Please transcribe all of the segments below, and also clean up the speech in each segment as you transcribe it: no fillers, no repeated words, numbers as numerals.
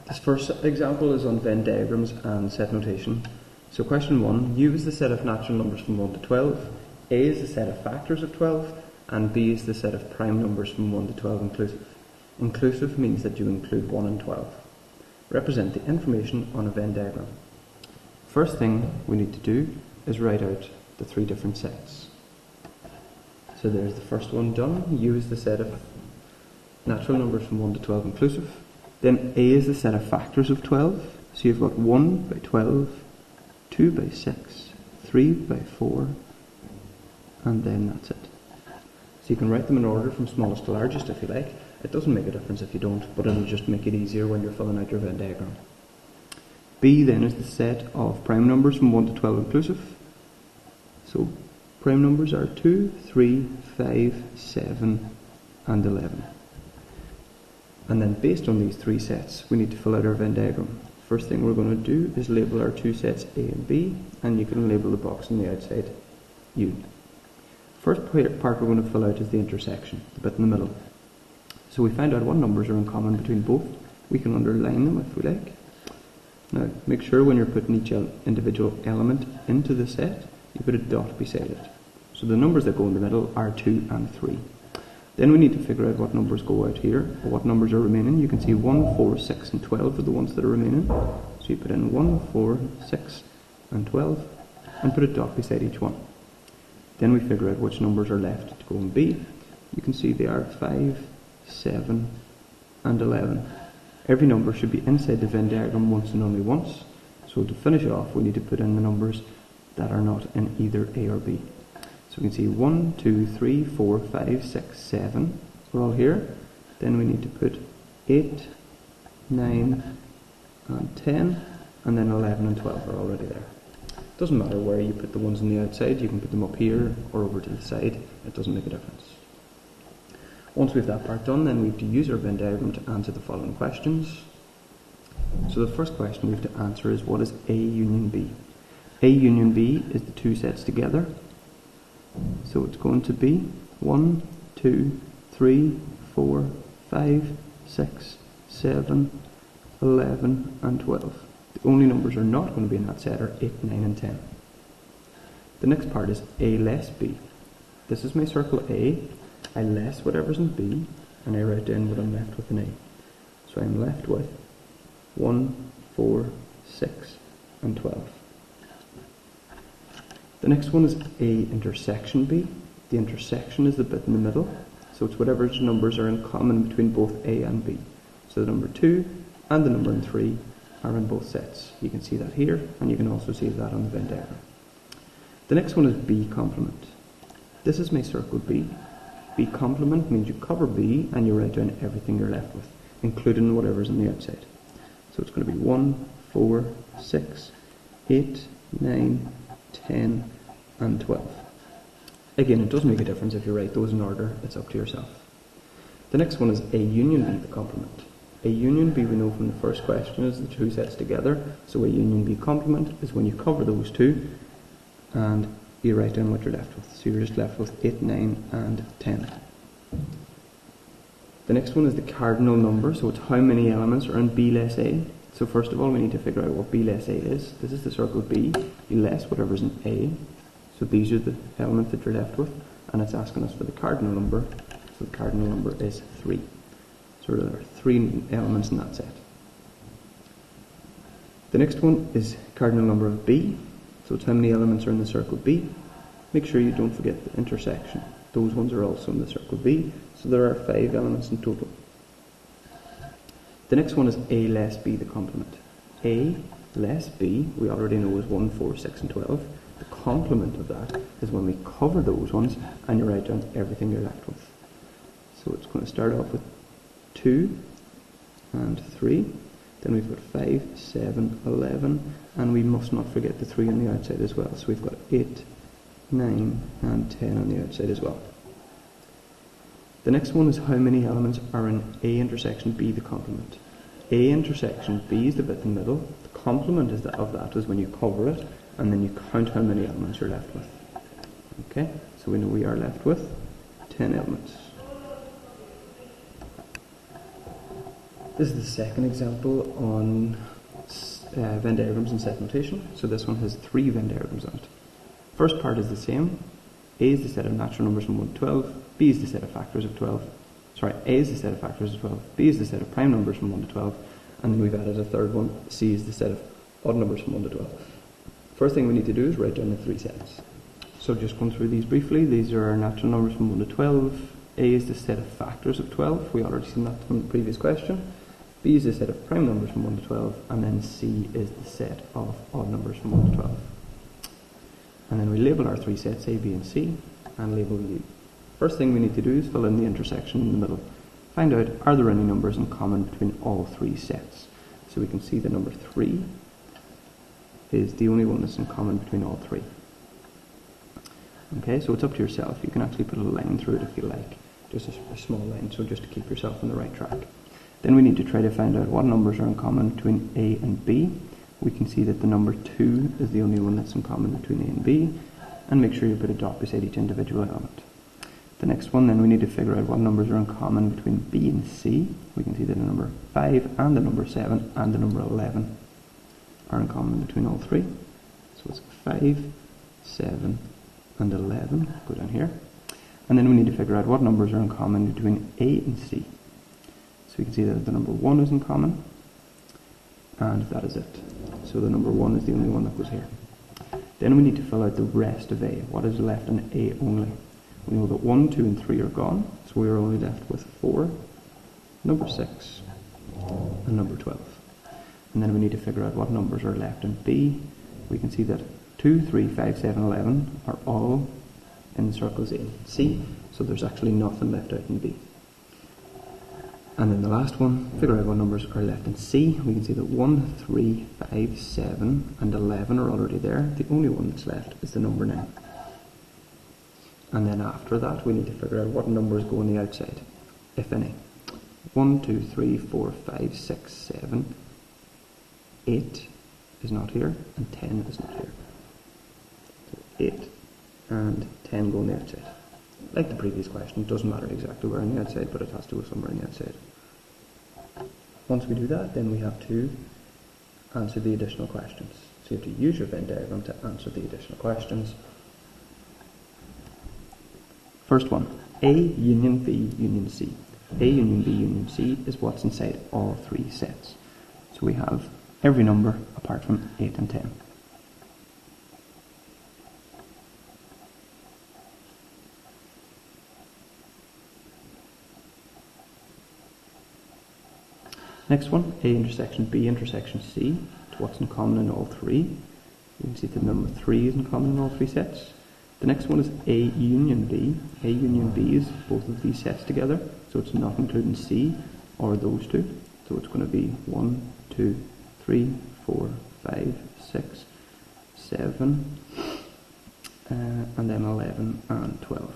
This first example is on Venn diagrams and set notation. So question 1, U is the set of natural numbers from 1 to 12, A is the set of factors of 12, and B is the set of prime numbers from 1 to 12 inclusive. Inclusive means that you include 1 and 12. Represent the information on a Venn diagram. First thing we need to do is write out the three different sets. So there's the first one done. U is the set of natural numbers from 1 to 12 inclusive. Then A is the set of factors of 12. So you've got 1 by 12, 2 by 6, 3 by 4, and then that's it. So you can write them in order from smallest to largest if you like. It doesn't make a difference if you don't, but it'll just make it easier when you're filling out your Venn diagram. B then is the set of prime numbers from 1 to 12 inclusive. So prime numbers are 2, 3, 5, 7, and 11. And then based on these three sets, we need to fill out our Venn diagram. First thing we're going to do is label our two sets A and B, and you can label the box on the outside U. First part we're going to fill out is the intersection, the bit in the middle. So we find out what numbers are in common between both. We can underline them if we like. Now make sure when you're putting each individual element into the set, you put a dot beside it. So the numbers that go in the middle are 2 and 3. Then we need to figure out what numbers go out here, or what numbers are remaining. You can see 1, 4, 6 and 12 are the ones that are remaining. So you put in 1, 4, 6 and 12 and put a dot beside each one. Then we figure out which numbers are left to go in B. You can see they are 5, 7 and 11. Every number should be inside the Venn diagram once and only once. So to finish off, we need to put in the numbers that are not in either A or B. So we can see 1, 2, 3, 4, 5, 6, 7 are all here. Then we need to put 8, 9 and 10, and then 11 and 12 are already there. It doesn't matter where you put the ones on the outside, you can put them up here or over to the side, it doesn't make a difference. Once we have that part done, then we have to use our Venn diagram to answer the following questions. So the first question we have to answer is, what is A union B? A union B is the two sets together. So it's going to be 1, 2, 3, 4, 5, 6, 7, 11 and 12. The only numbers are not going to be in that set are 8, 9 and 10. The next part is A less B. This is my circle A. I less whatever's in B, and I write down what I'm left with in A. So I'm left with 1, 4, 6 and 12. The next one is A intersection B. The intersection is the bit in the middle, so it's whatever numbers are in common between both A and B. So the number 2 and the number 3 are in both sets. You can see that here, and you can also see that on the Venn diagram. The next one is B complement. This is my circle B. B complement means you cover B and you write down everything you're left with, including whatever's on the outside. So it's going to be 1, 4, 6, 8, 9, 10 and 12. Again, it doesn't make a difference if you write those in order, it's up to yourself. The next one is A union B, the complement. A union B, we know from the first question, is the two sets together. So A union B complement is when you cover those two and you write down what you're left with. So you're just left with 8, 9 and 10. The next one is the cardinal number, so it's how many elements are in B less A. So first of all, we need to figure out what B less A is. This is the circle B. You less whatever's in A. So these are the elements that you're left with, and it's asking us for the cardinal number. So the cardinal number is 3. So there are 3 elements in that set. The next one is cardinal number of B. So it's how many elements are in the circle B. Make sure you don't forget the intersection. Those ones are also in the circle B. So there are 5 elements in total. The next one is A less B, the complement. A less B, we already know is 1, 4, 6 and 12. The complement of that is when we cover those ones and you write down everything you're left with. So it's going to start off with 2 and 3. Then we've got 5, 7, 11, and we must not forget the 3 on the outside as well. So we've got 8, 9 and 10 on the outside as well. The next one is how many elements are in A intersection B, the complement. A intersection B is the bit in the middle. The complement of that is when you cover it, and then you count how many elements you're left with. Okay, so we know we are left with 10 elements. This is the second example on Venn diagrams and set notation. So this one has 3 Venn diagrams on it. First part is the same. A is the set of natural numbers from 1 to 12. B is the set of factors of 12. Sorry, A is the set of factors of 12. B is the set of prime numbers from 1 to 12. And then we've added a third one. C is the set of odd numbers from 1 to 12. First thing we need to do is write down the 3 sets. So just going through these briefly. These are our natural numbers from 1 to 12. A is the set of factors of 12. We already seen that from the previous question. B is the set of prime numbers from 1 to 12. And then C is the set of odd numbers from 1 to 12. And then we label our 3 sets, A, B and C, and label U. First thing we need to do is fill in the intersection in the middle. Find out, are there any numbers in common between all 3 sets? So we can see the number 3 is the only one that's in common between all 3. Okay, so it's up to yourself. You can actually put a line through it if you like. Just a small line, so just to keep yourself on the right track. Then we need to try to find out what numbers are in common between A and B. We can see that the number 2 is the only one that's in common between A and B, and make sure you put a dot beside each individual element. The next one, then we need to figure out what numbers are in common between B and C. We can see that the number 5 and the number 7 and the number 11 are in common between all 3. So it's 5, 7 and 11, go down here. And then we need to figure out what numbers are in common between A and C. So we can see that the number 1 is in common, and that is it. So the number 1 is the only one that goes here. Then we need to fill out the rest of A. What is left in A only? We know that 1, 2 and 3 are gone, so we are only left with 4, number 6 and number 12. And then we need to figure out what numbers are left in B. We can see that 2, 3, 5, 7, 11 are all in the circles A and C, so there's actually nothing left out in B. And then the last one, figure out what numbers are left in C. We can see that 1, 3, 5, 7 and 11 are already there. The only one that's left is the number 9. And then after that we need to figure out what numbers go on the outside, if any. 1, 2, 3, 4, 5, 6, 7, 8 is not here, and 10 is not here. So 8 and 10 go on the outside. Like the previous question, it doesn't matter exactly where on the outside, but it has to go somewhere on the outside. Once we do that, then we have to answer the additional questions. So you have to use your Venn diagram to answer the additional questions. First one, A union B union C. A union B union C is what's inside all 3 sets. So we have every number apart from 8 and 10. Next one, A intersection B intersection C, is what's in common in all 3. You can see that the number 3 is in common in all 3 sets. The next one is A union B. A union B is both of these sets together, so it's not including C or those 2. So it's going to be 1, 2, 3, 4, 5, 6, 7, and then 11 and 12.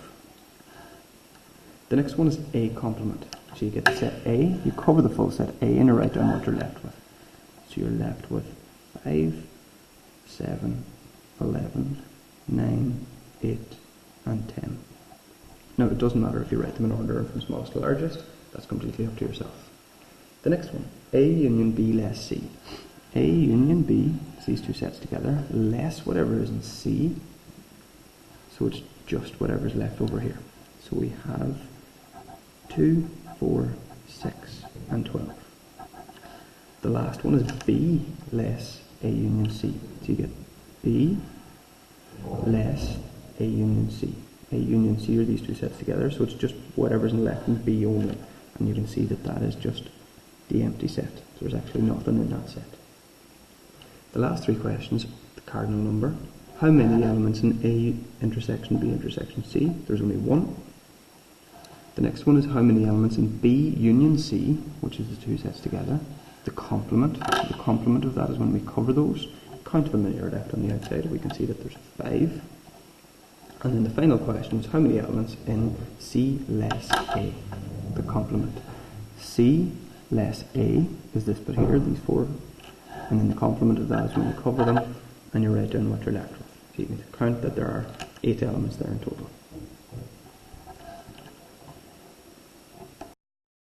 The next one is A complement. So you get the set A, you cover the full set A, and you write down what you're left with. So you're left with 5, 7, 11, 9, 8, and 10. Now it doesn't matter if you write them in order from smallest to largest, that's completely up to yourself. The next one, A union B less C. A union B is these 2 sets together, less whatever is in C, so it's just whatever's left over here. So we have 2, 4, 6, and 12. The last one is B less A union C. So you get B less A union C. A union C are these 2 sets together, so it's just whatever's left in B only. And you can see that that is just the empty set. So there's actually nothing in that set. The last 3 questions, the cardinal number. How many elements in A intersection B intersection C? There's only 1. The next one is how many elements in B union C, which is the 2 sets together. The complement of that is when we cover those. Count how many are left on the outside. We can see that there's 5. And then the final question is how many elements in C less A, the complement. C less A is this bit here, these 4. And then the complement of that is when you cover them and you write down what you're left with. So you can count that there are 8 elements there in total.